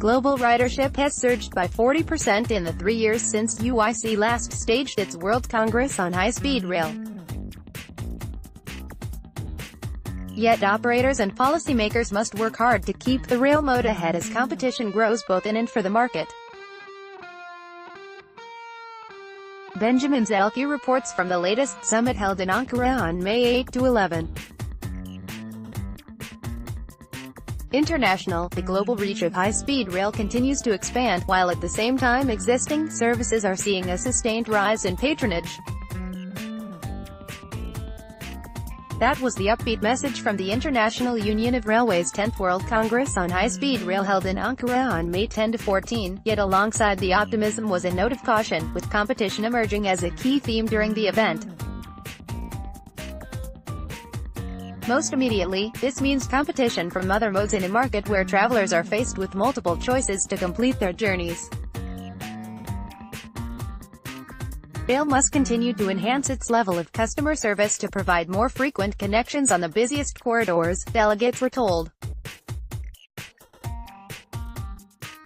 Global ridership has surged by 40% in the 3 years since UIC last staged its World Congress on high-speed rail. Yet operators and policymakers must work hard to keep the rail mode ahead as competition grows both in and for the market. Benjámin Zelki reports from the latest summit held in Ankara on May 8 to 11. International, the global reach of high-speed rail continues to expand, while at the same time existing services are seeing a sustained rise in patronage. That was the upbeat message from the International Union of Railways' 10th World Congress on high-speed rail held in Ankara on May 10 to 14, yet alongside the optimism was a note of caution, with competition emerging as a key theme during the event. Most immediately, this means competition from other modes in a market where travelers are faced with multiple choices to complete their journeys. Rail must continue to enhance its level of customer service to provide more frequent connections on the busiest corridors, delegates were told.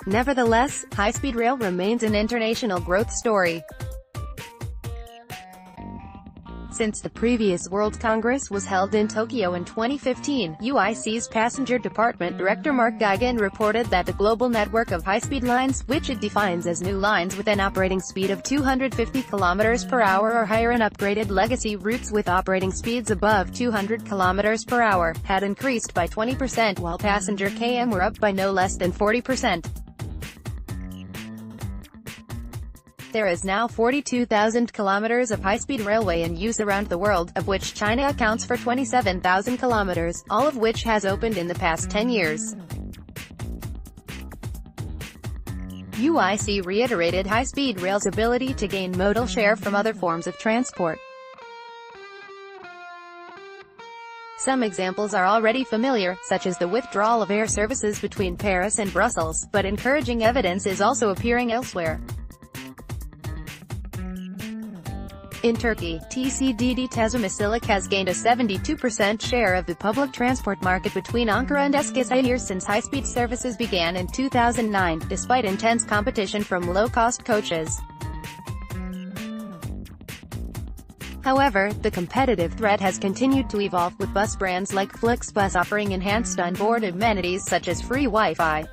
Nevertheless, high-speed rail remains an international growth story. Since the previous World Congress was held in Tokyo in 2015, UIC's Passenger Department Director Mark Geigen reported that the global network of high-speed lines, which it defines as new lines with an operating speed of 250 km per hour or higher and upgraded legacy routes with operating speeds above 200 km per hour, had increased by 20%, while passenger km were up by no less than 40%. There is now 42,000 kilometers of high-speed railway in use around the world, of which China accounts for 27,000 kilometers, all of which has opened in the past 10 years. UIC reiterated high-speed rail's ability to gain modal share from other forms of transport. Some examples are already familiar, such as the withdrawal of air services between Paris and Brussels, but encouraging evidence is also appearing elsewhere. In Turkey, TCDD Tazimasilik has gained a 72% share of the public transport market between Ankara and Eskişehir since high-speed services began in 2009, despite intense competition from low-cost coaches. However, the competitive threat has continued to evolve, with bus brands like Flixbus offering enhanced onboard amenities such as free Wi-Fi.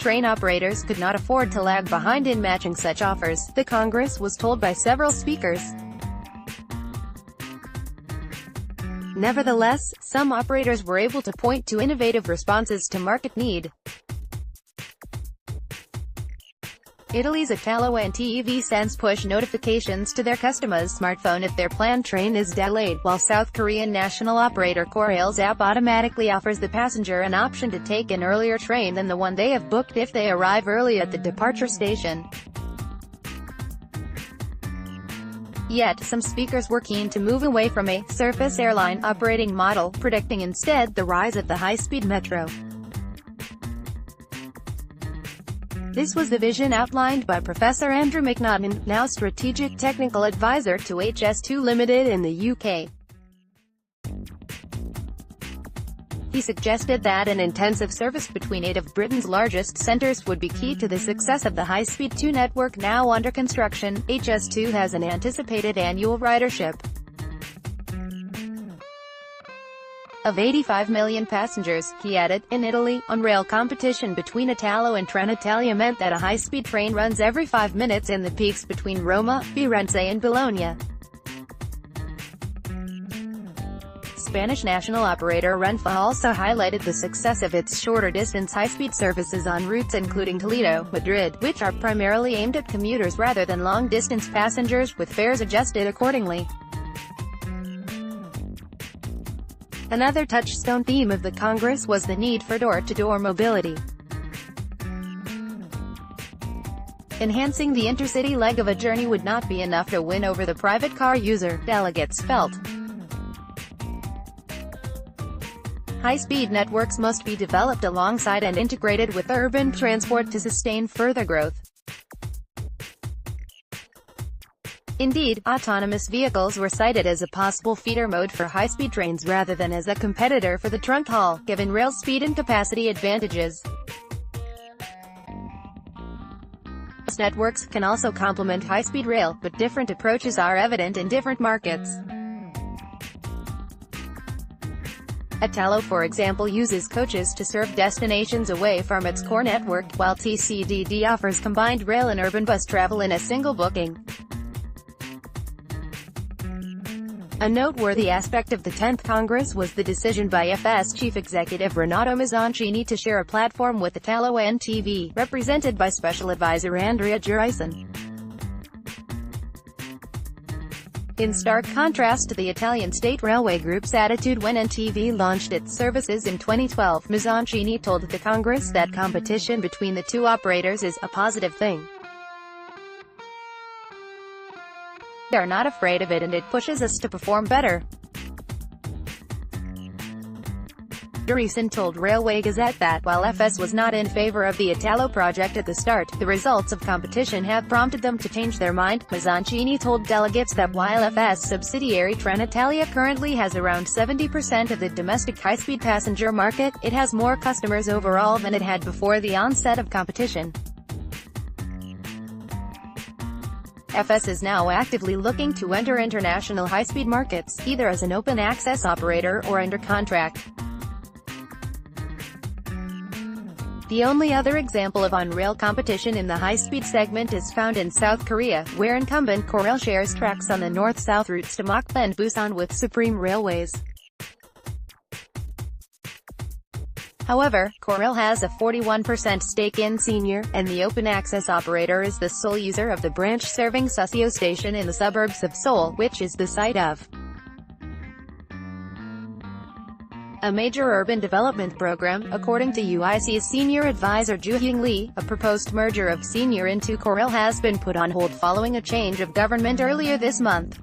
Train operators could not afford to lag behind in matching such offers, the Congress was told by several speakers. Nevertheless, some operators were able to point to innovative responses to market need. Italy's Italo NTV sends push notifications to their customers' smartphone if their planned train is delayed, while South Korean national operator Korail's app automatically offers the passenger an option to take an earlier train than the one they have booked if they arrive early at the departure station. Yet, some speakers were keen to move away from a surface airline operating model, predicting instead the rise of the high-speed metro. This was the vision outlined by Professor Andrew McNaughton, now Strategic Technical Advisor to HS2 Limited in the UK. He suggested that an intensive service between 8 of Britain's largest centres would be key to the success of the high-speed 2 network now under construction. HS2 has an anticipated annual ridership of 85 million passengers, he added. In Italy, on-rail competition between Italo and Trenitalia meant that a high-speed train runs every 5 minutes in the peaks between Roma, Firenze and Bologna. Spanish national operator Renfe also highlighted the success of its shorter-distance high-speed services on routes including Toledo, Madrid, which are primarily aimed at commuters rather than long-distance passengers, with fares adjusted accordingly. Another touchstone theme of the Congress was the need for door-to-door mobility. Enhancing the intercity leg of a journey would not be enough to win over the private car user, delegates felt. High-speed networks must be developed alongside and integrated with urban transport to sustain further growth. Indeed, autonomous vehicles were cited as a possible feeder mode for high-speed trains rather than as a competitor for the trunk haul, given rail speed and capacity advantages. Networks can also complement high-speed rail, but different approaches are evident in different markets. Italo, for example, uses coaches to serve destinations away from its core network, while TCDD offers combined rail and urban bus travel in a single booking. A noteworthy aspect of the 10th Congress was the decision by FS Chief Executive Renato Mazzoncini to share a platform with Italo NTV, represented by Special Advisor Andrea Geraisen. In stark contrast to the Italian State Railway Group's attitude when NTV launched its services in 2012, Mazzoncini told the Congress that competition between the two operators is a positive thing. We are not afraid of it and it pushes us to perform better. Geraisen told Railway Gazette that, while FS was not in favor of the Italo project at the start, the results of competition have prompted them to change their mind. Mazzoncini told delegates that while FS subsidiary Trenitalia currently has around 70% of the domestic high-speed passenger market, it has more customers overall than it had before the onset of competition. FS is now actively looking to enter international high-speed markets, either as an open-access operator or under contract. The only other example of on-rail competition in the high-speed segment is found in South Korea, where incumbent Korail shares tracks on the north-south routes to Mokpo and Busan with Supreme Railways. However, Korail has a 41% stake in Senior, and the open-access operator is the sole user of the branch serving Suseo Station in the suburbs of Seoul, which is the site of a major urban development program, according to UIC's senior advisor Joo-hyung Lee. A proposed merger of Senior into Korail has been put on hold following a change of government earlier this month.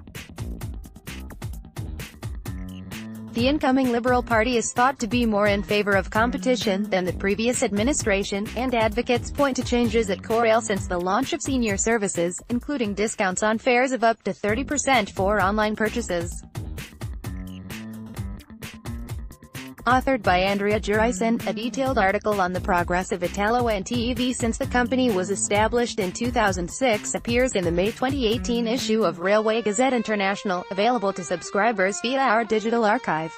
The incoming Liberal Party is thought to be more in favor of competition than the previous administration, and advocates point to changes at Korail since the launch of Senior services, including discounts on fares of up to 30% for online purchases. Authored by Andrea Geraisen, a detailed article on the progress of Italo NTV since the company was established in 2006 appears in the May 2018 issue of Railway Gazette International, available to subscribers via our digital archive.